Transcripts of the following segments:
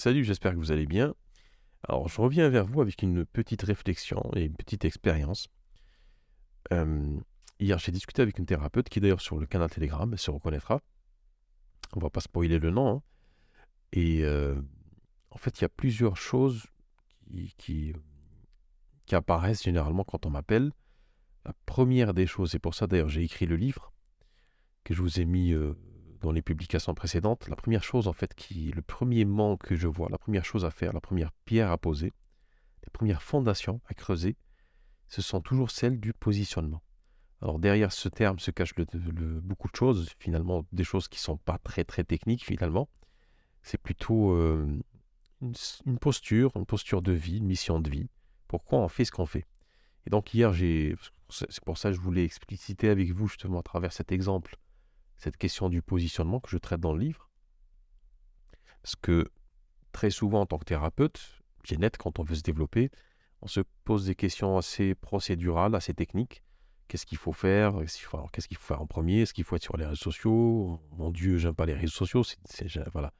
Salut, j'espère que vous allez bien. Alors, je reviens vers vous avec une petite réflexion et une petite expérience. Euh, Hier, j'ai discuté avec une thérapeute qui est d'ailleurs sur le canal Telegram, elle se reconnaîtra. On va pas spoiler le nom, hein. Et en fait, il y a plusieurs choses qui, qui, qui apparaissent généralement quand on m'appelle. La première des choses, et pour ça d'ailleurs j'ai écrit le livre que je vous ai mis dans les publications précédentes. La première chose, en fait, le premier manque que je vois, la première chose à faire, la première pierre à poser, les premières fondations à creuser, ce sont toujours celles du positionnement. Alors derrière ce terme se cachent beaucoup de choses, finalement, des choses qui ne sont pas très très techniques finalement. C'est plutôt une posture de vie, une mission de vie. Pourquoi on fait ce qu'on fait? Et donc hier, c'est pour ça que je voulais expliciter avec vous justement à travers cet exemple, cette question du positionnement que je traite dans le livre. Parce que très souvent en tant que thérapeute, bien-être, quand on veut se développer, on se pose des questions assez procédurales, assez techniques. Qu'est-ce qu'il faut faire? Qu'est-ce qu'il faut faire en premier? Est-ce qu'il faut être sur les réseaux sociaux? Mon Dieu, j'aime pas les réseaux sociaux. Voilà.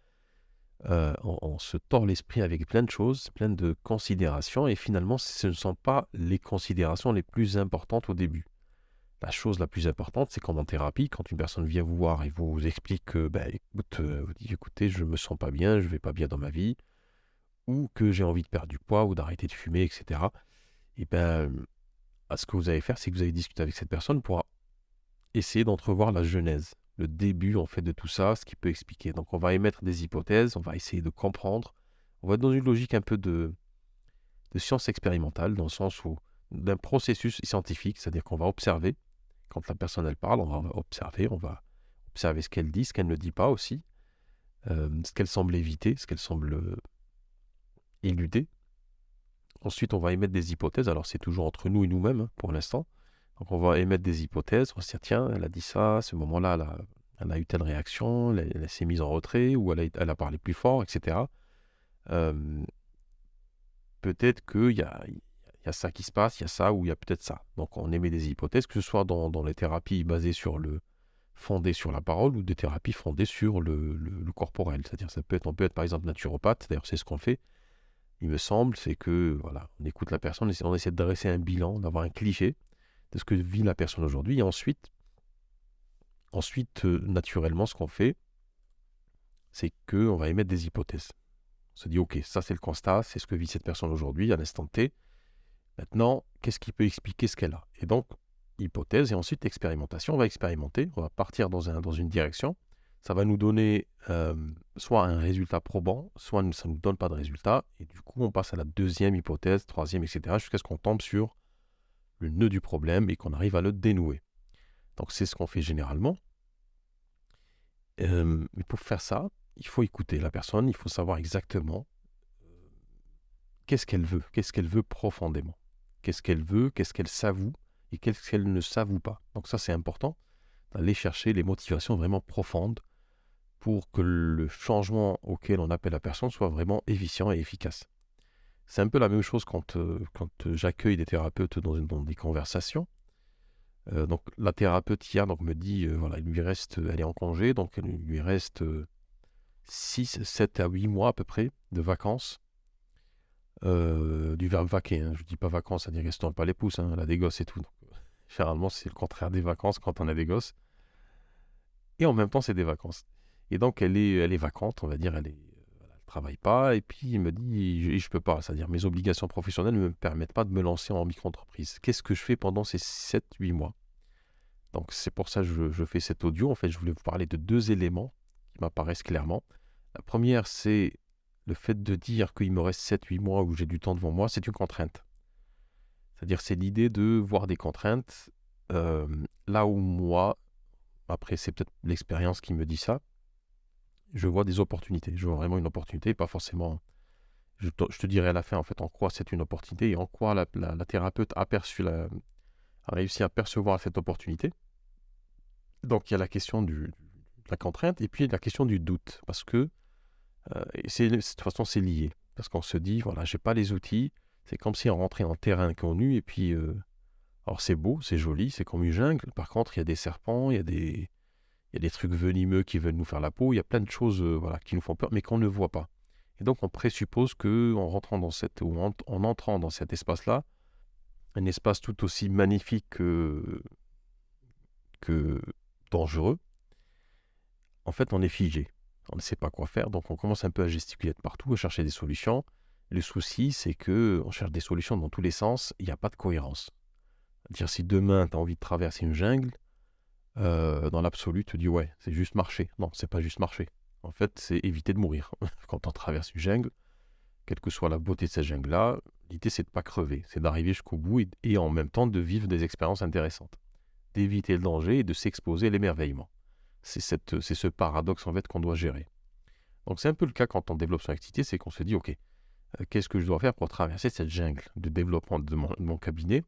On se tord l'esprit avec plein de choses, plein de considérations, et finalement, ce ne sont pas les considérations les plus importantes au début. La chose la plus importante, c'est quand en thérapie, quand une personne vient vous voir et vous explique que, vous dites, écoutez, je me sens pas bien, je vais pas bien dans ma vie, ou que j'ai envie de perdre du poids ou d'arrêter de fumer, etc. Et ce que vous allez faire, c'est que vous allez discuter avec cette personne pour essayer d'entrevoir la genèse, le début en fait de tout ça, ce qui peut expliquer. Donc on va émettre des hypothèses, on va essayer de comprendre. On va être dans une logique un peu de science expérimentale, dans le sens où d'un processus scientifique, c'est-à-dire qu'on va observer. Quand la personne elle parle, on va observer ce qu'elle dit, ce qu'elle ne dit pas aussi, ce qu'elle semble éviter, ce qu'elle semble éluder. Ensuite, on va émettre des hypothèses. Alors, c'est toujours entre nous et nous-mêmes, hein, pour l'instant. Donc, on va émettre des hypothèses. On va se dire, tiens, elle a dit ça, à ce moment-là, elle a eu telle réaction, elle s'est mise en retrait, ou elle a parlé plus fort, etc. Euh, Peut-être qu'il y a ça qui se passe, il y a ça, ou il y a peut-être ça. Donc, on émet des hypothèses, que ce soit dans les thérapies basées fondées sur la parole, ou des thérapies fondées sur le corporel. C'est-à-dire, on peut être par exemple naturopathe, d'ailleurs, c'est ce qu'on fait. Il me semble, c'est que voilà, on écoute la personne, on essaie de dresser un bilan, d'avoir un cliché de ce que vit la personne aujourd'hui. Et ensuite, naturellement, ce qu'on fait, c'est qu'on va émettre des hypothèses. On se dit, OK, ça c'est le constat, c'est ce que vit cette personne aujourd'hui, à l'instant T. Maintenant, qu'est-ce qui peut expliquer ce qu'elle a? Et donc, hypothèse, et ensuite expérimentation. On va expérimenter, on va partir dans une direction. Ça va nous donner soit un résultat probant, soit ça ne nous donne pas de résultat. Et du coup, on passe à la deuxième hypothèse, troisième, etc., jusqu'à ce qu'on tombe sur le nœud du problème et qu'on arrive à le dénouer. Donc, c'est ce qu'on fait généralement. Mais pour faire ça, il faut écouter la personne, il faut savoir exactement qu'est-ce qu'elle veut profondément. Qu'est-ce qu'elle veut, qu'est-ce qu'elle s'avoue et qu'est-ce qu'elle ne s'avoue pas. Donc ça, c'est important d'aller chercher les motivations vraiment profondes pour que le changement auquel on appelle la personne soit vraiment efficient et efficace. C'est un peu la même chose quand j'accueille des thérapeutes dans des conversations. Donc la thérapeute hier me dit, voilà, elle est en congé, donc il lui reste 6, 7 à 8 mois à peu près de vacances. Du verbe vaquer, hein. Je ne dis pas vacances, c'est-à-dire qu'elle se tourne pas les pouces, hein, elle a des gosses et tout. Donc, généralement, c'est le contraire des vacances quand on a des gosses. Et en même temps, c'est des vacances. Et donc, elle est vacante, on va dire, elle travaille pas. Et puis, il me dit, je peux pas. C'est-à-dire, mes obligations professionnelles ne me permettent pas de me lancer en micro-entreprise. Qu'est-ce que je fais pendant ces 7, 8 mois? Donc, c'est pour ça que je fais cet audio. En fait, je voulais vous parler de deux éléments qui m'apparaissent clairement. La première, c'est le fait de dire qu'il me reste 7, 8 mois où j'ai du temps devant moi, c'est une contrainte. C'est-à-dire, c'est l'idée de voir des contraintes là où moi, après, c'est peut-être l'expérience qui me dit ça, je vois des opportunités. Je vois vraiment une opportunité, pas forcément. Je te dirai à la fin, en fait, en quoi c'est une opportunité et en quoi la thérapeute a réussi à percevoir cette opportunité. Donc, il y a la question de la contrainte et puis la question du doute. Parce que, de toute façon, c'est lié. Parce qu'on se dit, voilà, j'ai pas les outils. C'est comme si on rentrait en terrain inconnu et puis, alors c'est beau, c'est joli, c'est comme une jungle. Par contre, il y a des serpents, il y a des trucs venimeux qui veulent nous faire la peau. Il y a plein de choses, voilà, qui nous font peur, mais qu'on ne voit pas. Et donc, on présuppose qu'en rentrant dans en entrant dans cet espace-là, un espace tout aussi magnifique que dangereux, en fait, on est figé. On ne sait pas quoi faire, donc on commence un peu à gesticuler de partout, à chercher des solutions. Le souci, c'est qu'on cherche des solutions dans tous les sens, il n'y a pas de cohérence. C'est-à-dire, si demain, tu as envie de traverser une jungle, dans l'absolu, tu te dis, ouais, c'est juste marcher. Non, c'est pas juste marcher. En fait, c'est éviter de mourir. Quand on traverse une jungle, quelle que soit la beauté de cette jungle-là, l'idée, c'est de ne pas crever, c'est d'arriver jusqu'au bout et en même temps de vivre des expériences intéressantes, d'éviter le danger et de s'exposer à l'émerveillement. C'est ce paradoxe, en fait, qu'on doit gérer. Donc, c'est un peu le cas quand on développe son activité, c'est qu'on se dit, OK, qu'est-ce que je dois faire pour traverser cette jungle de développement de mon cabinet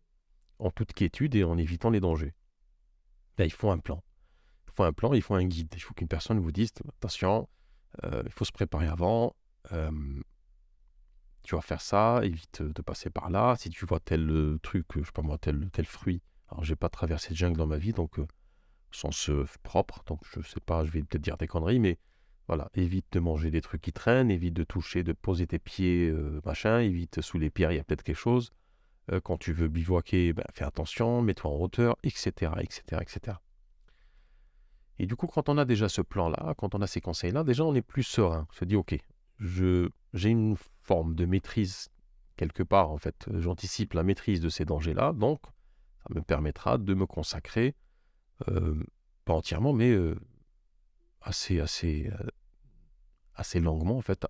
en toute quiétude et en évitant les dangers? Là, il faut un plan. Il faut un plan, il faut un guide. Il faut qu'une personne vous dise, attention, il faut se préparer avant, tu vas faire ça, évite de passer par là. Si tu vois tel truc, je sais pas moi, tel fruit. Alors, j'ai pas traversé de jungle dans ma vie, donc sens propre, donc je sais pas, je vais peut-être dire des conneries, mais voilà, évite de manger des trucs qui traînent, évite de toucher, de poser tes pieds, machin, évite sous les pierres, il y a peut-être quelque chose. Quand tu veux bivouaquer, ben, fais attention, mets-toi en hauteur, etc., etc., etc. Et du coup, quand on a déjà ce plan-là, quand on a ces conseils-là, déjà on est plus serein. On se dit, ok, j'ai une forme de maîtrise quelque part, en fait, j'anticipe la maîtrise de ces dangers-là, donc ça me permettra de me consacrer, pas entièrement, mais assez, assez, assez longuement, en fait,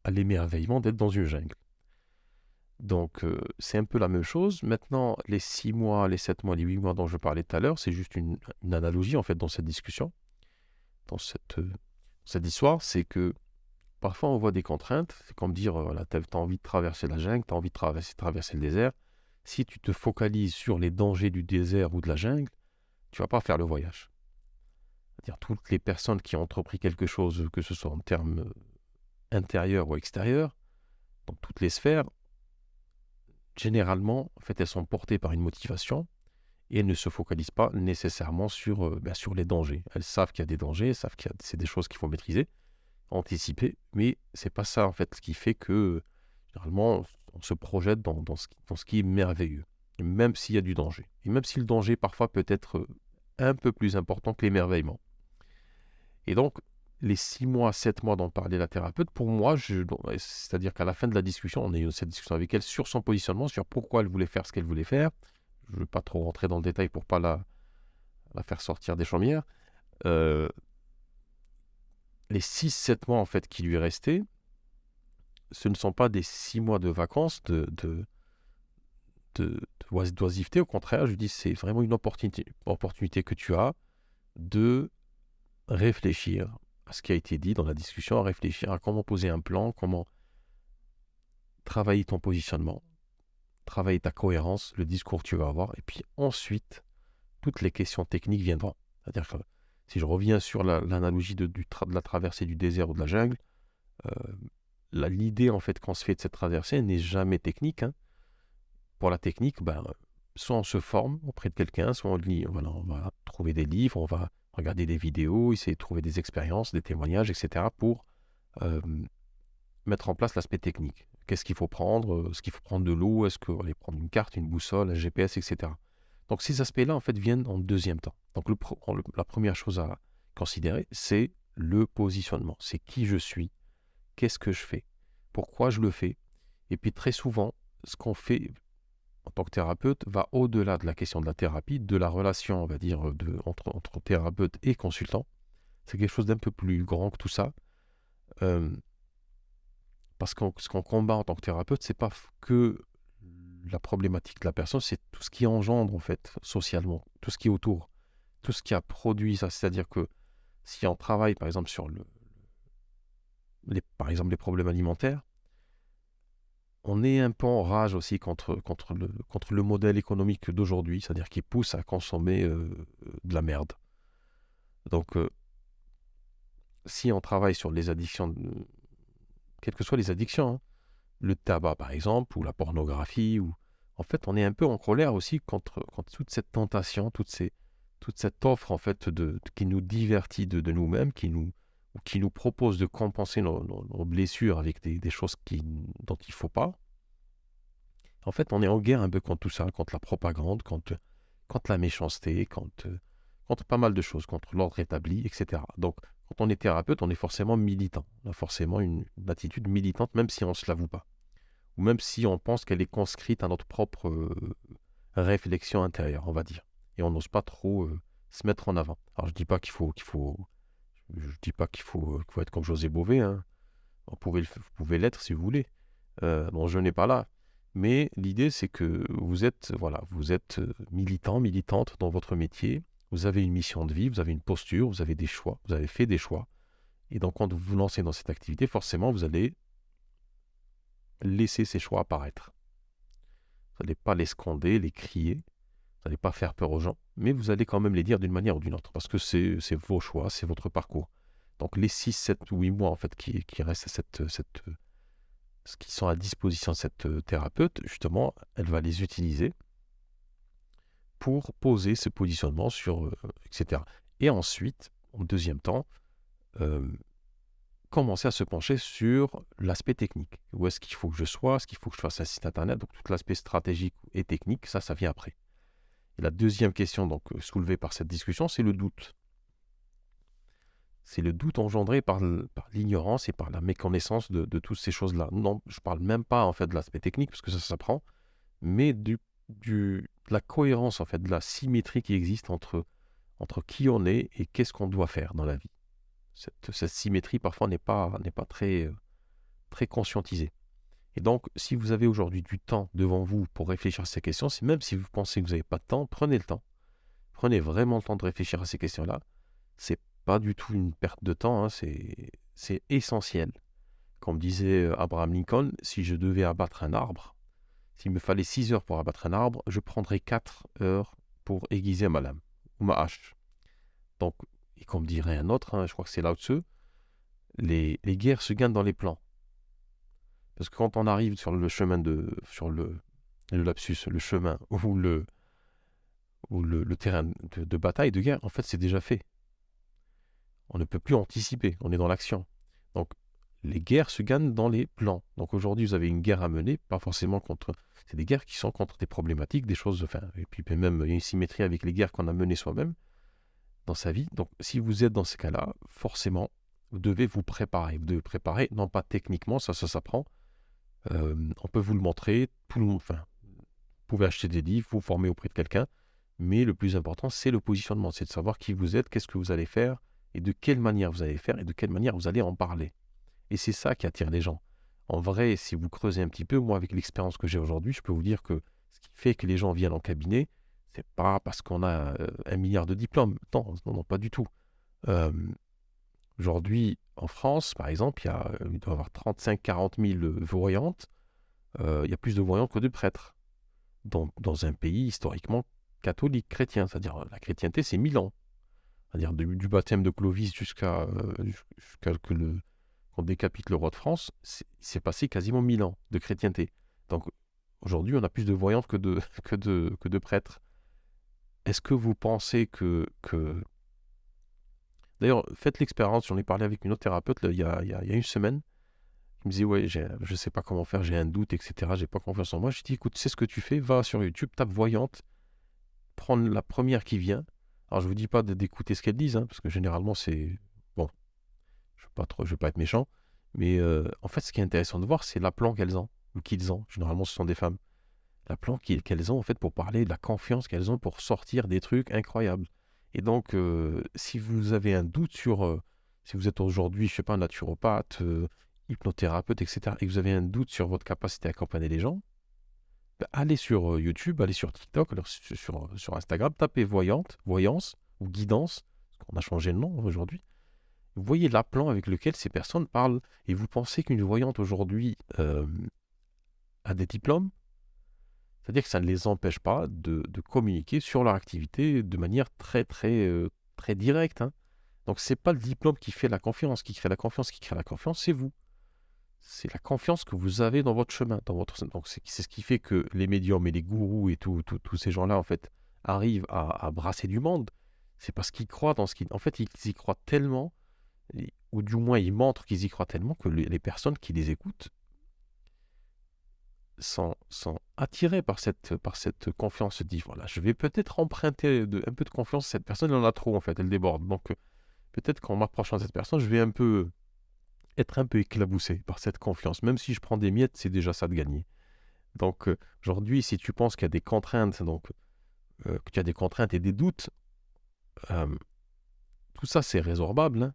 à l'émerveillement d'être dans une jungle. Donc, c'est un peu la même chose. Maintenant, les 6 mois, les 7 mois, les 8 mois dont je parlais tout à l'heure, c'est juste une analogie, en fait, dans cette discussion, dans cette histoire, c'est que parfois on voit des contraintes. C'est comme dire, voilà, tu as envie de traverser la jungle, tu as envie de traverser le désert. Si tu te focalises sur les dangers du désert ou de la jungle, tu vas pas faire le voyage. C'est-à-dire toutes les personnes qui ont entrepris quelque chose, que ce soit en termes intérieurs ou extérieurs, dans toutes les sphères, généralement, en fait, elles sont portées par une motivation et elles ne se focalisent pas nécessairement sur les dangers. Elles savent qu'il y a des dangers, elles savent que c'est des choses qu'il faut maîtriser, anticiper, mais c'est pas ça, en fait, ce qui fait que, généralement, on se projette dans ce qui est merveilleux, même s'il y a du danger. Et même si le danger, parfois, peut être un peu plus important que l'émerveillement. Et donc, les 6 mois, 7 mois dont parlait la thérapeute, pour moi, c'est-à-dire qu'à la fin de la discussion, on a eu cette discussion avec elle sur son positionnement, sur pourquoi elle voulait faire ce qu'elle voulait faire. Je ne veux pas trop rentrer dans le détail pour ne pas la faire sortir des chaumières. Les 6-7 mois en fait qui lui restaient, ce ne sont pas des 6 mois de vacances, d'oisiveté. Au contraire, je lui dis, c'est vraiment une opportunité que tu as de réfléchir à ce qui a été dit dans la discussion, à réfléchir à comment poser un plan, comment travailler ton positionnement, travailler ta cohérence, le discours que tu vas avoir, et puis ensuite, toutes les questions techniques viendront. C'est-à-dire que si je reviens sur l'analogie de la traversée du désert ou de la jungle, l'idée en fait qu'on se fait de cette traversée n'est jamais technique. Hein. Pour la technique, soit on se forme auprès de quelqu'un, soit on lit, voilà, on va trouver des livres, on va regarder des vidéos, essayer de trouver des expériences, des témoignages, etc. pour mettre en place l'aspect technique. Qu'est-ce qu'il faut prendre? Est-ce qu'il faut prendre de l'eau? Est-ce qu'il faut aller prendre une carte, une boussole, un GPS, etc. Donc ces aspects-là, en fait, viennent en deuxième temps. Donc la première chose à considérer, c'est le positionnement. C'est qui je suis, qu'est-ce que je fais, pourquoi je le fais. Et puis très souvent, ce qu'on fait en tant que thérapeute va au-delà de la question de la thérapie, de la relation, on va dire, entre thérapeute et consultant. C'est quelque chose d'un peu plus grand que tout ça. Parce que ce qu'on combat en tant que thérapeute, c'est pas que la problématique de la personne, c'est tout ce qui engendre, en fait, socialement, tout ce qui est autour, tout ce qui a produit ça. C'est-à-dire que si on travaille, par exemple, sur par exemple, les problèmes alimentaires, on est un peu en rage aussi contre le modèle économique d'aujourd'hui, c'est-à-dire qui pousse à consommer de la merde. Donc, si on travaille sur les addictions, quelles que soient les addictions, hein, le tabac par exemple, ou la pornographie, en fait, on est un peu en colère aussi contre toute cette tentation, toute cette offre en fait qui nous divertit de nous-mêmes, ou qui nous proposent de compenser nos blessures avec des choses dont il ne faut pas, en fait, on est en guerre un peu contre tout ça, contre la propagande, contre la méchanceté, contre pas mal de choses, contre l'ordre établi, etc. Donc, quand on est thérapeute, on est forcément militant. On a forcément une attitude militante, même si on ne se l'avoue pas. Ou même si on pense qu'elle est conscrite à notre propre réflexion intérieure, on va dire. Et on n'ose pas trop se mettre en avant. Alors, je dis pas qu'il faut être comme José Bové, hein. Vous pouvez l'être si vous voulez. Bon, je n'ai pas là. Mais l'idée, c'est que vous êtes militant, militante dans votre métier. Vous avez une mission de vie, vous avez une posture, vous avez des choix, vous avez fait des choix. Et donc, quand vous vous lancez dans cette activité, forcément, vous allez laisser ces choix apparaître. Vous n'allez pas les scander, les crier. Vous n'allez pas faire peur aux gens. Mais vous allez quand même les dire d'une manière ou d'une autre. Parce que c'est vos choix, c'est votre parcours. Donc, les 6, 7 ou 8 mois en fait, qui restent qui sont à disposition de cette thérapeute, justement, elle va les utiliser pour poser ce positionnement etc. Et ensuite, en deuxième temps, commencer à se pencher sur l'aspect technique. Où est-ce qu'il faut que je sois? Est-ce qu'il faut que je fasse un site internet? Donc, tout l'aspect stratégique et technique, ça vient après. Et la deuxième question donc soulevée par cette discussion, c'est le doute. C'est le doute engendré par l'ignorance et par la méconnaissance de toutes ces choses-là. Non, je ne parle même pas en fait de l'aspect technique, parce que ça s'apprend, mais de la cohérence, en fait, de la symétrie qui existe entre qui on est et qu'est-ce qu'on doit faire dans la vie. Cette symétrie, parfois, n'est pas très, très conscientisée. Et donc, si vous avez aujourd'hui du temps devant vous pour réfléchir à ces questions, même si vous pensez que vous n'avez pas de temps, prenez le temps. Prenez vraiment le temps de réfléchir à ces questions-là. C'est pas du tout une perte de temps, hein, c'est essentiel. Comme disait Abraham Lincoln, si je devais abattre un arbre, s'il me fallait 6 heures pour abattre un arbre, je prendrais 4 heures pour aiguiser ma lame ou ma hache. Donc, et comme dirait un autre, hein, je crois que c'est Lao Tzu, les guerres se gagnent dans les plans. Parce que quand on arrive sur le chemin le lapsus, le chemin ou le terrain de bataille, de guerre, en fait, c'est déjà fait. On ne peut plus anticiper, on est dans l'action. Donc, les guerres se gagnent dans les plans. Donc aujourd'hui, vous avez une guerre à mener, pas forcément contre... C'est des guerres qui sont contre des problématiques, des choses... Enfin, et puis même, il y a une symétrie avec les guerres qu'on a menées soi-même dans sa vie. Donc, si vous êtes dans ce cas-là, forcément, vous devez vous préparer. Vous devez préparer, non pas techniquement, ça s'apprend. On peut vous le montrer. Vous pouvez acheter des livres, vous former auprès de quelqu'un. Mais le plus important, c'est le positionnement. C'est de savoir qui vous êtes, qu'est-ce que vous allez faire, et de quelle manière vous allez faire, et de quelle manière vous allez en parler. Et c'est ça qui attire les gens. En vrai, si vous creusez un petit peu, moi, avec l'expérience que j'ai aujourd'hui, je peux vous dire que ce qui fait que les gens viennent en cabinet, c'est pas parce qu'on a 1 milliard de diplômes. Non, pas du tout. Aujourd'hui, en France, par exemple, il doit y avoir 35-40 000 voyantes. Il y a plus de voyants que de prêtres. Dans un pays historiquement catholique, chrétien. C'est-à-dire, la chrétienté, c'est 1000 ans. C'est-à-dire, du baptême de Clovis jusqu'à qu'on décapite le roi de France, c'est passé quasiment 1000 ans de chrétienté. Donc aujourd'hui, on a plus de voyantes que de prêtres. Est-ce que vous pensez que... D'ailleurs, faites l'expérience, j'en ai parlé avec une autre thérapeute là, il y a une semaine. Il me disait, ouais, je ne sais pas comment faire, j'ai un doute, etc. J'ai pas confiance en moi. Je dis, écoute, c'est ce que tu fais, va sur YouTube, tape voyante, prends la première qui vient. Alors, je ne vous dis pas d'écouter ce qu'elles disent, hein, parce que généralement, c'est... Bon, je ne veux pas être méchant, mais en fait, ce qui est intéressant de voir, c'est l'aplomb qu'elles ont, ou qu'ils ont. Généralement, ce sont des femmes. L'aplomb qu'elles ont, en fait, pour parler de la confiance qu'elles ont pour sortir des trucs incroyables. Et donc, si vous avez un doute sur... si vous êtes aujourd'hui, je ne sais pas, naturopathe, hypnothérapeute, etc., et que vous avez un doute sur votre capacité à accompagner les gens, allez sur YouTube, allez sur TikTok, alors sur Instagram, tapez voyance ou guidance, parce qu'on a changé de nom aujourd'hui. Vous voyez l'aplomb avec lequel ces personnes parlent, et vous pensez qu'une voyante aujourd'hui a des diplômes, c'est-à-dire que ça ne les empêche pas de communiquer sur leur activité de manière très, très, très directe, hein. Donc, ce n'est pas le diplôme qui fait la confiance, qui crée la confiance, c'est vous. C'est la confiance que vous avez dans votre chemin. Donc, c'est ce qui fait que les médiums et les gourous et tous ces gens-là, en fait, arrivent à brasser du monde. C'est parce qu'ils croient dans ce qu'ils... En fait, ils y croient tellement. ou du moins ils montrent qu'ils y croient tellement que les personnes qui les écoutent sont attirées par cette confiance, se disent, voilà, je vais peut-être emprunter un peu de confiance à cette personne, elle en a trop en fait, elle déborde. Donc peut-être qu'en m'approchant de cette personne, je vais être un peu éclaboussé par cette confiance. Même si je prends des miettes, c'est déjà ça de gagner. Donc aujourd'hui, si tu penses qu'il y a des contraintes, que tu as des contraintes et des doutes, euh, tout ça c'est résorbable, hein.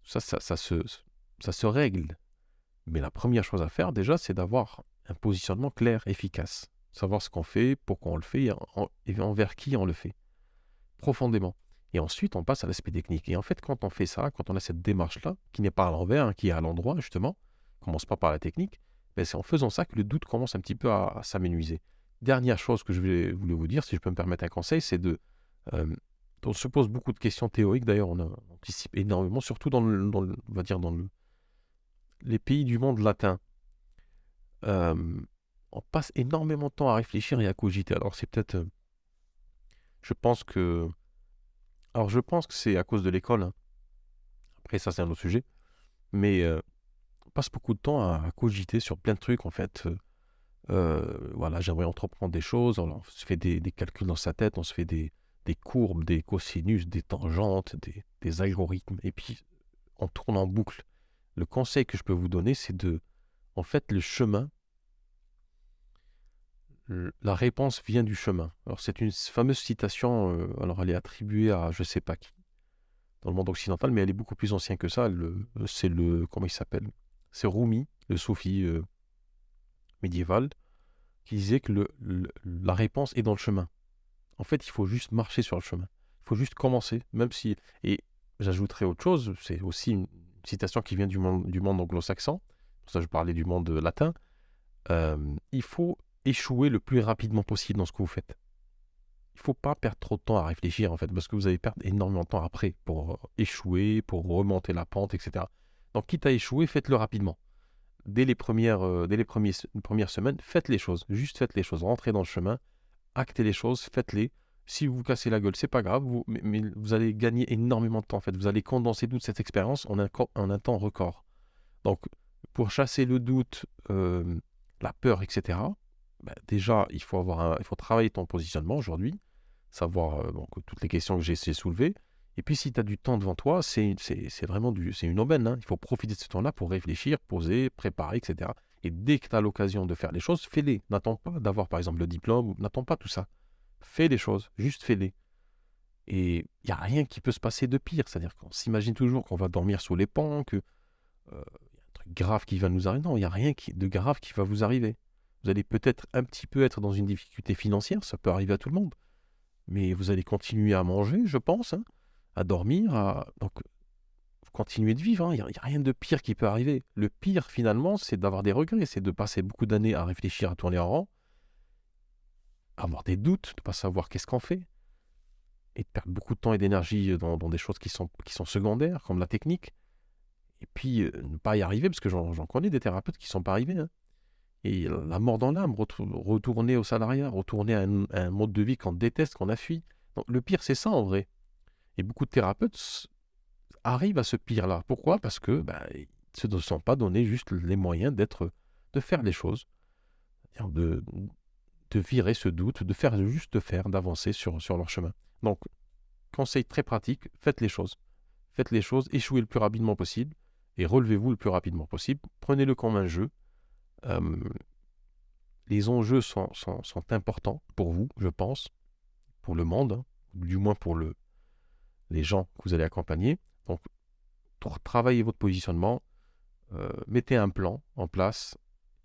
Ça se règle. Mais la première chose à faire déjà, c'est d'avoir un positionnement clair, efficace. Savoir ce qu'on fait, pourquoi on le fait et envers qui on le fait, profondément. Et ensuite, on passe à l'aspect technique. Et en fait, quand on fait ça, quand on a cette démarche-là, qui n'est pas à l'envers, hein, qui est à l'endroit, justement, on commence pas par la technique, ben c'est en faisant ça que le doute commence un petit peu à s'amenuiser. Dernière chose que voulais vous dire, si je peux me permettre un conseil, c'est euh, on se pose beaucoup de questions théoriques, d'ailleurs, on anticipe énormément, surtout on va dire les pays du monde latin. Euh, on passe énormément de temps à réfléchir et à cogiter. Alors, c'est peut-être, je pense que, je pense que c'est à cause de l'école, hein. Après, ça, c'est un autre sujet. Mais on passe beaucoup de temps à cogiter sur plein de trucs, en fait. Voilà, j'aimerais entreprendre des choses. Alors, on se fait des calculs dans sa tête, on se fait des courbes, des cosinus, des tangentes, des algorithmes. Et puis, on tourne en boucle. Le conseil que je peux vous donner, c'est en fait, le chemin, la réponse vient du chemin. Alors, c'est une fameuse citation, alors elle est attribuée à je sais pas qui, dans le monde occidental, mais elle est beaucoup plus ancienne que ça. Comment il s'appelle? C'est Rumi, le soufi médiéval, qui disait que la réponse est dans le chemin. En fait, il faut juste marcher sur le chemin. Il faut juste commencer, même si... Et j'ajouterais autre chose, c'est aussi une citation qui vient du monde anglo-saxon, pour ça je parlais du monde latin. Il faut échouer le plus rapidement possible dans ce que vous faites. Il ne faut pas perdre trop de temps à réfléchir, en fait, parce que vous allez perdre énormément de temps après pour échouer, pour remonter la pente, etc. Donc, quitte à échouer, faites-le rapidement. Dès les premières semaines, faites les choses. Juste faites les choses. Rentrez dans le chemin, actez les choses, faites-les. Si vous vous cassez la gueule, c'est pas grave, mais vous allez gagner énormément de temps, en fait. Vous allez condenser toute cette expérience en un temps record. Donc, pour chasser le doute, la peur, etc., déjà, il faut travailler ton positionnement aujourd'hui, savoir donc, toutes les questions que j'ai essayé de soulever. Et puis, si tu as du temps devant toi, c'est vraiment c'est une aubaine, hein. Il faut profiter de ce temps-là pour réfléchir, poser, préparer, etc. Et dès que tu as l'occasion de faire les choses, fais-les. N'attends pas d'avoir, par exemple, le diplôme, n'attends pas tout ça. Fais les choses, juste fais-les. Et il n'y a rien qui peut se passer de pire. C'est-à-dire qu'on s'imagine toujours qu'on va dormir sous les pans, que y a un truc grave qui va nous arriver. Non, il n'y a rien de grave qui va vous arriver. Vous allez peut-être un petit peu être dans une difficulté financière, ça peut arriver à tout le monde. Mais vous allez continuer à manger, je pense, hein, à dormir, donc continuer de vivre, hein. Il n'y a rien de pire qui peut arriver. Le pire, finalement, c'est d'avoir des regrets, c'est de passer beaucoup d'années à réfléchir, à tourner en rond, à avoir des doutes, de ne pas savoir qu'est-ce qu'on fait, et de perdre beaucoup de temps et d'énergie dans des choses qui sont secondaires, comme la technique, et puis ne pas y arriver, parce que j'en connais des thérapeutes qui ne sont pas arrivés, hein. Et la mort dans l'âme, retourner au salariat, retourner à un mode de vie qu'on déteste, qu'on a fui. Donc, le pire, c'est ça en vrai. Et beaucoup de thérapeutes arrivent à ce pire-là. Pourquoi? Parce que ils ne se sont pas donné juste les moyens de faire les choses, de, de virer ce doute, de faire, d'avancer sur leur chemin. Donc, conseil très pratique, faites les choses. Faites les choses, échouez le plus rapidement possible et relevez-vous le plus rapidement possible. Prenez-le comme un jeu. Euh, les enjeux sont importants pour vous, je pense, pour le monde, hein, du moins pour les gens que vous allez accompagner. Donc, travaillez votre positionnement, mettez un plan en place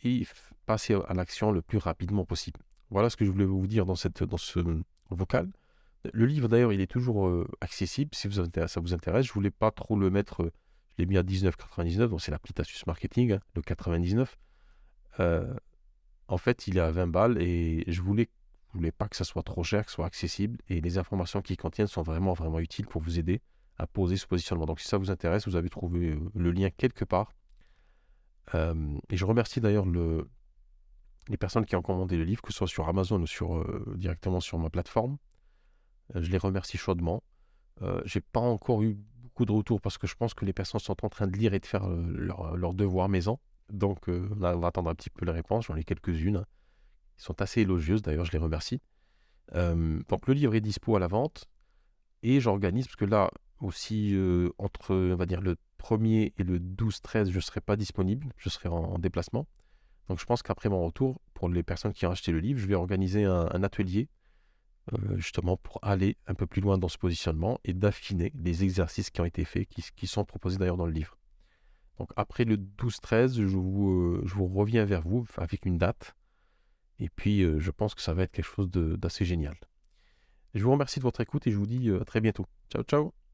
et passez à l'action le plus rapidement possible. Voilà ce que je voulais vous dire dans ce vocal. Le livre, d'ailleurs, il est toujours accessible si ça vous intéresse. Je ne voulais pas trop le mettre, je l'ai mis à 19,99, donc c'est l'appli Tassus Marketing, hein, le 99. En fait, il est à 20 balles et je voulais pas que ça soit trop cher, que ce soit accessible. Et les informations qu'il contiennent sont vraiment, vraiment utiles pour vous aider à poser ce positionnement. Donc, si ça vous intéresse, vous avez trouvé le lien quelque part. Et je remercie d'ailleurs les personnes qui ont commandé le livre, que ce soit sur Amazon ou directement sur ma plateforme. Je les remercie chaudement. J'ai pas encore eu beaucoup de retours parce que je pense que les personnes sont en train de lire et de faire leur devoir maison. Donc, on va attendre un petit peu les réponses. J'en ai quelques-unes, hein. Ils sont assez élogieuses, d'ailleurs, je les remercie. Donc, le livre est dispo à la vente et j'organise, parce que là aussi, entre, on va dire, le 1er et le 12-13, je ne serai pas disponible, je serai en déplacement. Donc, je pense qu'après mon retour, pour les personnes qui ont acheté le livre, je vais organiser un atelier justement pour aller un peu plus loin dans ce positionnement et d'affiner les exercices qui ont été faits, qui sont proposés d'ailleurs dans le livre. Donc après le 12-13, je vous reviens vers vous avec une date. Et puis je pense que ça va être quelque chose d'assez génial. Je vous remercie de votre écoute et je vous dis à très bientôt. Ciao, ciao!